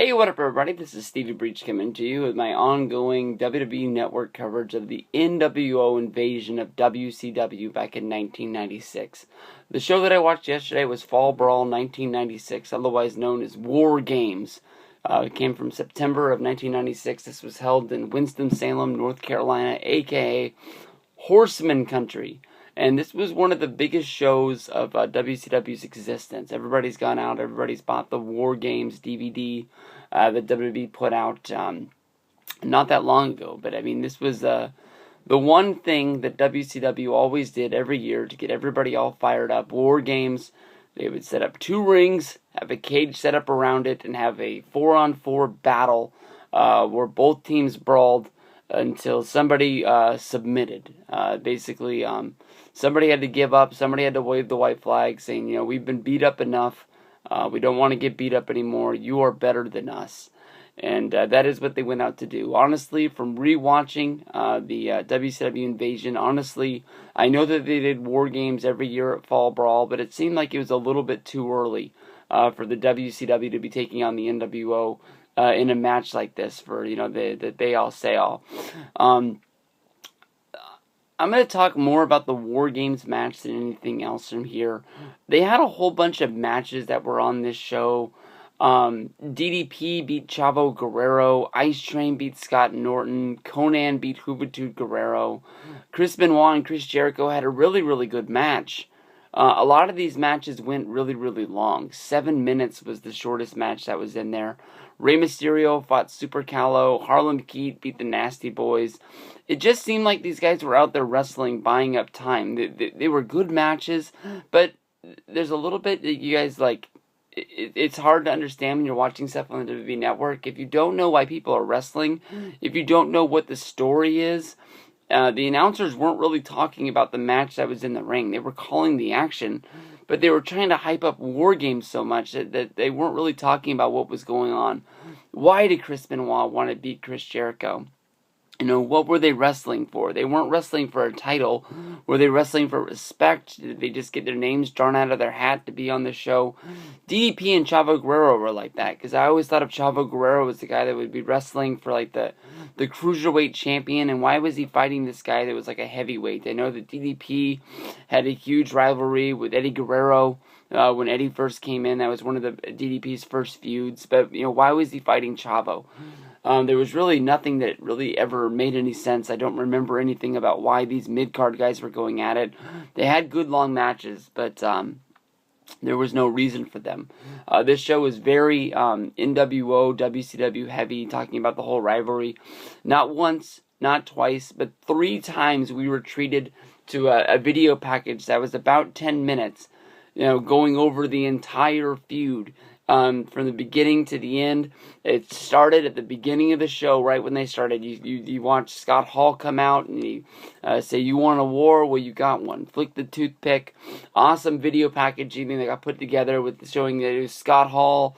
Hey, what up everybody, this is Stevie Breach coming to you with my ongoing WWE Network coverage of the nWo invasion of WCW back in 1996. The show that I watched yesterday was Fall Brawl 1996, otherwise known as War Games. It came from September of 1996. This was held in Winston-Salem, North Carolina, aka Horseman Country. And this was one of the biggest shows of WCW's existence. Everybody's gone out, everybody's bought the War Games DVD that WWE put out not that long ago. But I mean, this was the one thing that WCW always did every year to get everybody all fired up. War Games, they would set up 2 rings, have a cage set up around it, and have a 4-on-4 battle where both teams brawled until somebody submitted. Basically, somebody had to give up, somebody had to wave the white flag saying, you know, we've been beat up enough, we don't want to get beat up anymore, you are better than us. And that is what they went out to do. Honestly, from rewatching the WCW invasion, honestly, I know that they did War Games every year at Fall Brawl, but it seemed like it was a little bit too early for the WCW to be taking on the nWo in a match like this for, you know, the they all say all. I'm going to talk more about the War Games match than anything else from here. They had a whole bunch of matches that were on this show. DDP beat Chavo Guerrero. Ice Train beat Scott Norton. Conan beat Juventud Guerrero. Chris Benoit and Chris Jericho had a really, really good match. A lot of these matches went really, really long. 7 minutes was the shortest match that was in there. Rey Mysterio fought Super Callow. Harlem Heat beat the Nasty Boys. It just seemed like these guys were out there wrestling, buying up time. They were good matches, but there's a little bit that you guys like. It's hard to understand when you're watching stuff on the WWE Network. If you don't know why people are wrestling, if you don't know what the story is, the announcers weren't really talking about the match that was in the ring. They were calling the action, but they were trying to hype up War Games so much that they weren't really talking about what was going on. Why did Chris Benoit want to beat Chris Jericho? You know, what were they wrestling for? They weren't wrestling for a title. Were they wrestling for respect? Did they just get their names drawn out of their hat to be on the show? DDP and Chavo Guerrero were like that, because I always thought of Chavo Guerrero as the guy that would be wrestling for like the Cruiserweight champion, and why was he fighting this guy that was like a heavyweight? I know that DDP had a huge rivalry with Eddie Guerrero. When Eddie first came in, that was one of the DDP's first feuds, but you know, why was he fighting Chavo? There was really nothing that really ever made any sense. I don't remember anything about why these mid-card guys were going at it. They had good long matches, but there was no reason for them. This show was very nWo, WCW heavy, talking about the whole rivalry. Not once, not twice, but 3 times we were treated to a video package that was about 10 minutes, you know, going over the entire feud. From the beginning to the end. It started at the beginning of the show, right when they started. You watch Scott Hall come out and he say, you want a war? Well, you got one. Flick the toothpick. Awesome video packaging that got put together with showing that it was Scott Hall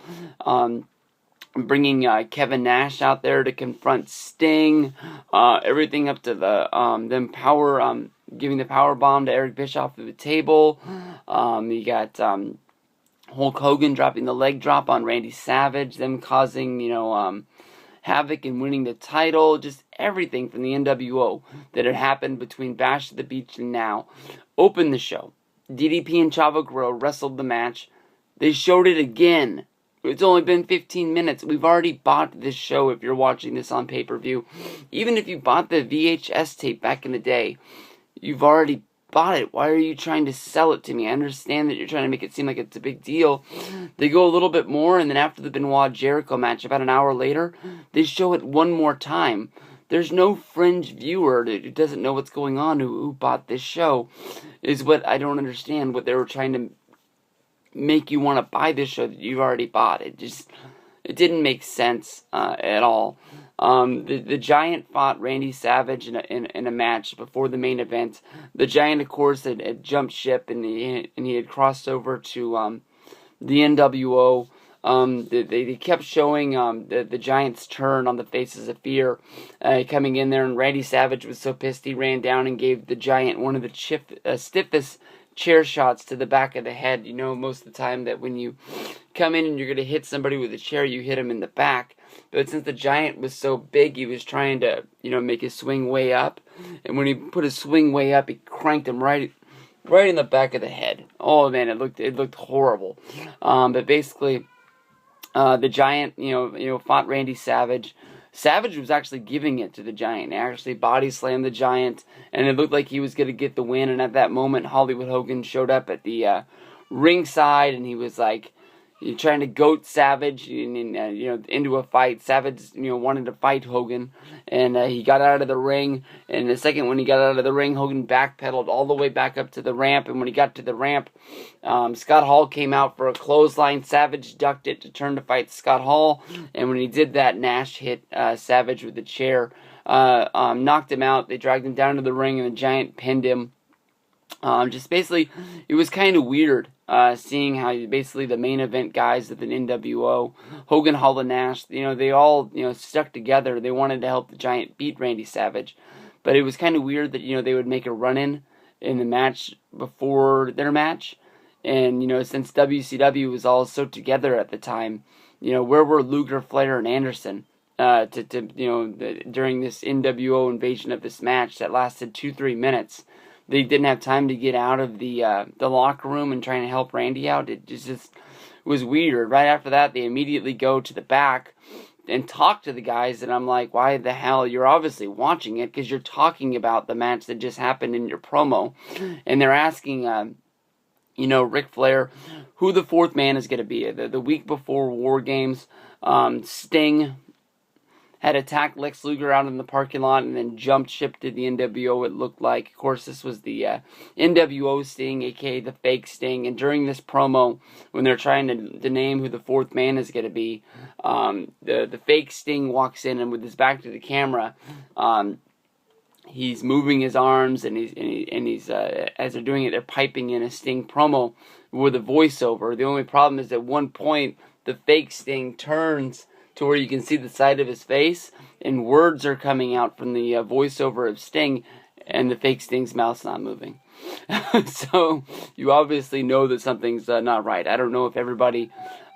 bringing Kevin Nash out there to confront Sting. Everything up to the them giving the power bomb to Eric Bischoff through the table. You got Hulk Hogan dropping the leg drop on Randy Savage, them causing, you know, havoc and winning the title, just everything from the nWo that had happened between Bash at the Beach and now opened the show. DDP and Chavo Guerrero wrestled the match. They showed it again. It's only been 15 minutes. We've already bought this show if you're watching this on pay-per-view. Even if you bought the VHS tape back in the day, you've already bought it. Why are you trying to sell it to me? I understand that you're trying to make it seem like it's a big deal. They go a little bit more, and then after the Benoit Jericho match, about an hour later, they show it one more time. There's no fringe viewer who doesn't know what's going on who bought this show, is what I don't understand, what they were trying to make you want to buy this show that you've already bought. It didn't make sense at all. The Giant fought Randy Savage in a match before the main event. The Giant, of course, had jumped ship and he had crossed over to the nWo. They kept showing the Giant's turn on the Faces of Fear coming in there, and Randy Savage was so pissed he ran down and gave the Giant one of the stiffest chair shots to the back of the head. You know, most of the time that when you come in and you're going to hit somebody with a chair, you hit him in the back. But since the Giant was so big, he was trying to, make his swing way up. And when he put his swing way up, he cranked him right in the back of the head. Oh man, it looked horrible. But basically, the Giant, fought Randy Savage. Savage was actually giving it to the Giant. He actually body slammed the Giant, and it looked like he was going to get the win. And at that moment, Hollywood Hogan showed up at the ringside, and he was like, trying to goat Savage into a fight. Savage wanted to fight Hogan, and he got out of the ring. And the second when he got out of the ring, Hogan backpedaled all the way back up to the ramp. And when he got to the ramp, Scott Hall came out for a clothesline. Savage ducked it to turn to fight Scott Hall, and when he did that, Nash hit Savage with the chair, knocked him out. They dragged him down to the ring, and the Giant pinned him. Just basically, it was kind of weird seeing how basically the main event guys of the nWo, Hogan, Hall, and Nash, they all stuck together. They wanted to help the Giant beat Randy Savage, but it was kind of weird that they would make a run-in in the match before their match, and since WCW was all so together at the time, where were Luger, Flair, and Anderson during this nWo invasion of this match that lasted 2-3 minutes? They didn't have time to get out of the locker room and trying to help Randy out. It just was weird. Right after that, they immediately go to the back and talk to the guys, and I'm like, why the hell? You're obviously watching it because you're talking about the match that just happened in your promo. And they're asking, Ric Flair, who the fourth man is going to be. The week before War Games, Sting had attacked Lex Luger out in the parking lot and then jumped ship to the nWo, it looked like. Of course, this was the nWo Sting, a.k.a. the fake Sting. And during this promo, when they're trying to name who the fourth man is going to be, the fake Sting walks in, and with his back to the camera, he's moving his arms, and he's as they're doing it, they're piping in a Sting promo with a voiceover. The only problem is at one point, the fake Sting turns to where you can see the side of his face, and words are coming out from the voiceover of Sting, and the fake Sting's mouth's not moving. So you obviously that something's not right. I don't know if everybody,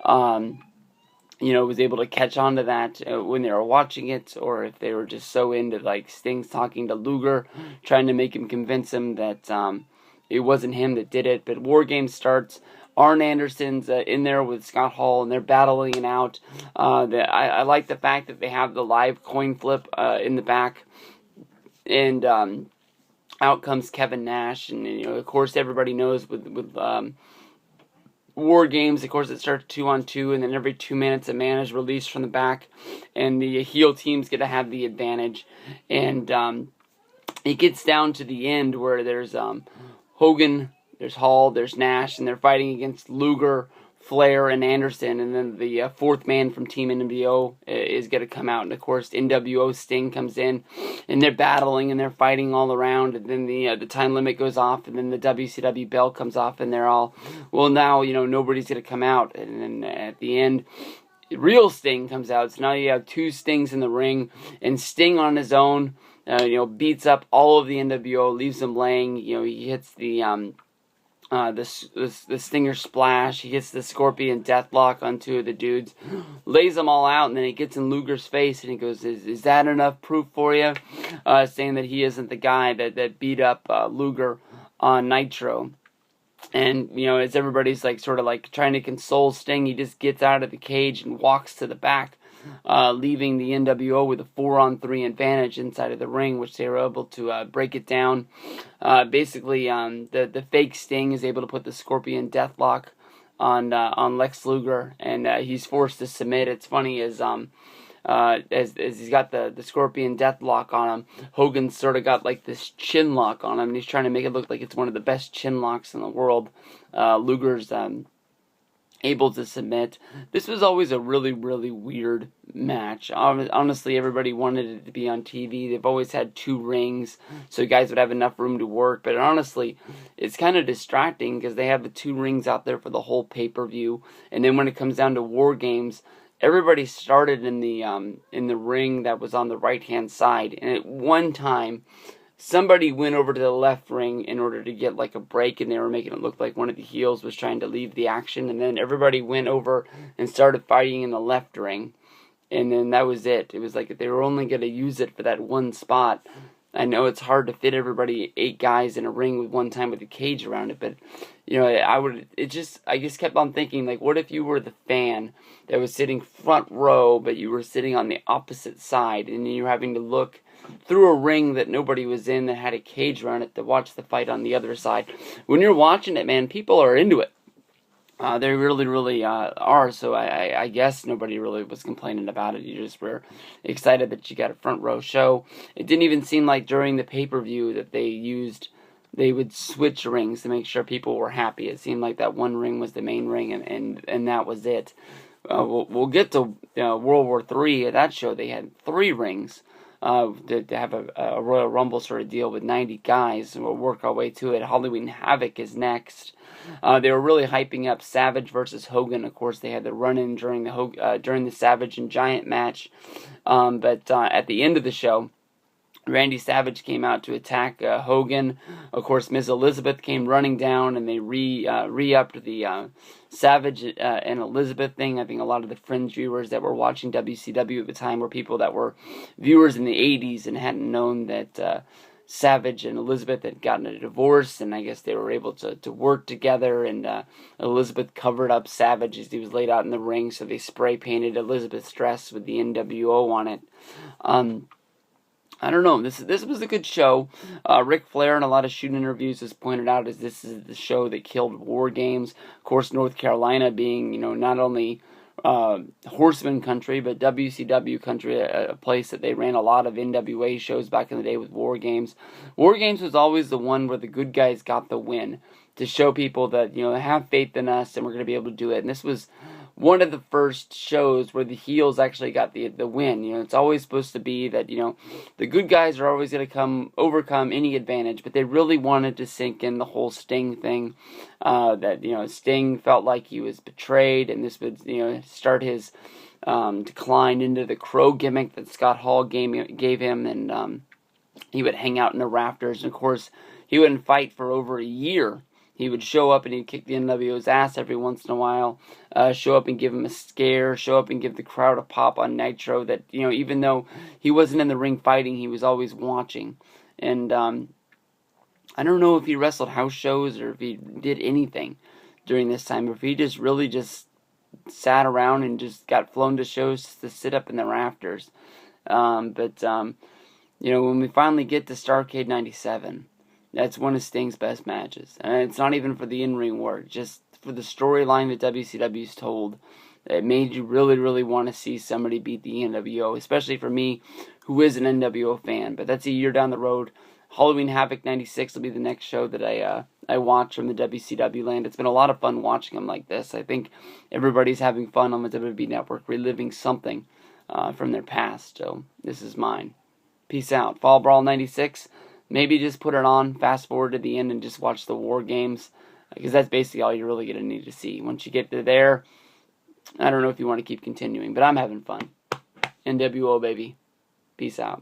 was able to catch on to that when they were watching it, or if they were just so into like Sting's talking to Luger, trying to make him convince him that it wasn't him that did it. But War Games starts. Arn Anderson's in there with Scott Hall, and they're battling it out. I like the fact that they have the live coin flip in the back, and out comes Kevin Nash, and of course everybody knows with War Games, of course it starts 2-on-2, and then every 2 minutes a man is released from the back, and the heel team's going to have the advantage, and it gets down to the end where there's Hogan, there's Hall, there's Nash, and they're fighting against Luger, Flair, and Anderson, and then the fourth man from Team nWo is going to come out, and of course nWo Sting comes in, and they're battling, and they're fighting all around, and then the time limit goes off, and then the WCW bell comes off, and they're all, well now, nobody's going to come out, and then at the end, real Sting comes out, so now you have two Stings in the ring, and Sting on his own, beats up all of the nWo, leaves them laying, he hits the Stinger Splash, he hits the Scorpion Deathlock on two of the dudes, lays them all out, and then he gets in Luger's face, and he goes, is that enough proof for you? Saying that he isn't the guy that beat up Luger on Nitro. And, as everybody's sort of trying to console Sting, he just gets out of the cage and walks to the back, leaving the nWo with a 4-on-3 advantage inside of the ring, which they were able to break it down. Basically, the fake Sting is able to put the Scorpion Deathlock on Lex Luger, and he's forced to submit. It's funny as he's got the Scorpion Deathlock on him, Hogan's sort of got this chin lock on him, and he's trying to make it look like it's one of the best chin locks in the world. Luger's able to submit. This was always a really, really weird match. Honestly, everybody wanted it to be on TV. They've always had 2 rings, so guys would have enough room to work. But honestly, it's kind of distracting because they have the 2 rings out there for the whole pay-per-view. And then when it comes down to War Games, everybody started in the ring that was on the right-hand side. And at one time, somebody went over to the left ring in order to get like a break, and they were making it look like one of the heels was trying to leave the action, and then everybody went over and started fighting in the left ring, and then that was it. It was like they were only going to use it for that one spot. I know it's hard to fit everybody, 8 guys in a ring with one time with a cage around it, but I just kept on thinking, like, what if you were the fan that was sitting front row, but you were sitting on the opposite side, and you were having to look through a ring that nobody was in that had a cage around it to watch the fight on the other side. When you're watching it, man, people are into it. They really, really are, so I guess nobody really was complaining about it. You just were excited that you got a front row show. It didn't even seem like during the pay-per-view that they would switch rings to make sure people were happy. It seemed like that one ring was the main ring, and that was it. We'll get to World War III. At that show, they had 3 rings to have a Royal Rumble sort of deal with 90 guys, and we'll work our way to it. Halloween Havoc is next. They were really hyping up Savage versus Hogan. Of course, they had the run-in during the Savage and Giant match. But at the end of the show, Randy Savage came out to attack Hogan. Of course, Miss Elizabeth came running down, and they re-upped the Savage and Elizabeth thing. I think a lot of the fringe viewers that were watching WCW at the time were people that were viewers in the 80s and hadn't known that Savage and Elizabeth had gotten a divorce, and I guess they were able to work together, and Elizabeth covered up Savage as he was laid out in the ring, so they spray painted Elizabeth's dress with the nWo on it. I don't know. This was a good show. Ric Flair in a lot of shoot interviews has pointed out as this is the show that killed War Games. Of course, North Carolina being not only Horseman country, but WCW country, a place that they ran a lot of NWA shows back in the day with War Games. War Games was always the one where the good guys got the win, to show people that, have faith in us and we're going to be able to do it. And this was one of the first shows where the heels actually got the win. It's always supposed to be that, the good guys are always going to overcome any advantage, but they really wanted to sink in the whole Sting thing, that, Sting felt like he was betrayed, and this would, start his decline into the crow gimmick that Scott Hall gave him, and he would hang out in the rafters, and of course, he wouldn't fight for over a year. He would show up and he'd kick the nWo's ass every once in a while, show up and give him a scare, show up and give the crowd a pop on Nitro that, even though he wasn't in the ring fighting, he was always watching. And I don't know if he wrestled house shows or if he did anything during this time, or if he just really just sat around and just got flown to shows to sit up in the rafters. When we finally get to Starrcade 97, that's one of Sting's best matches. And it's not even for the in-ring work, just for the storyline that WCW's told. It made you really, really want to see somebody beat the nWo, especially for me, who is an nWo fan. But that's a year down the road. Halloween Havoc 96 will be the next show that I watch from the WCW land. It's been a lot of fun watching them like this. I think everybody's having fun on the WWE Network, reliving something from their past. So this is mine. Peace out. Fall Brawl 96. Maybe just put it on, fast forward to the end, and just watch the War Games, because that's basically all you're really going to need to see. Once you get to there, I don't know if you want to keep continuing, but I'm having fun. nWo, baby. Peace out.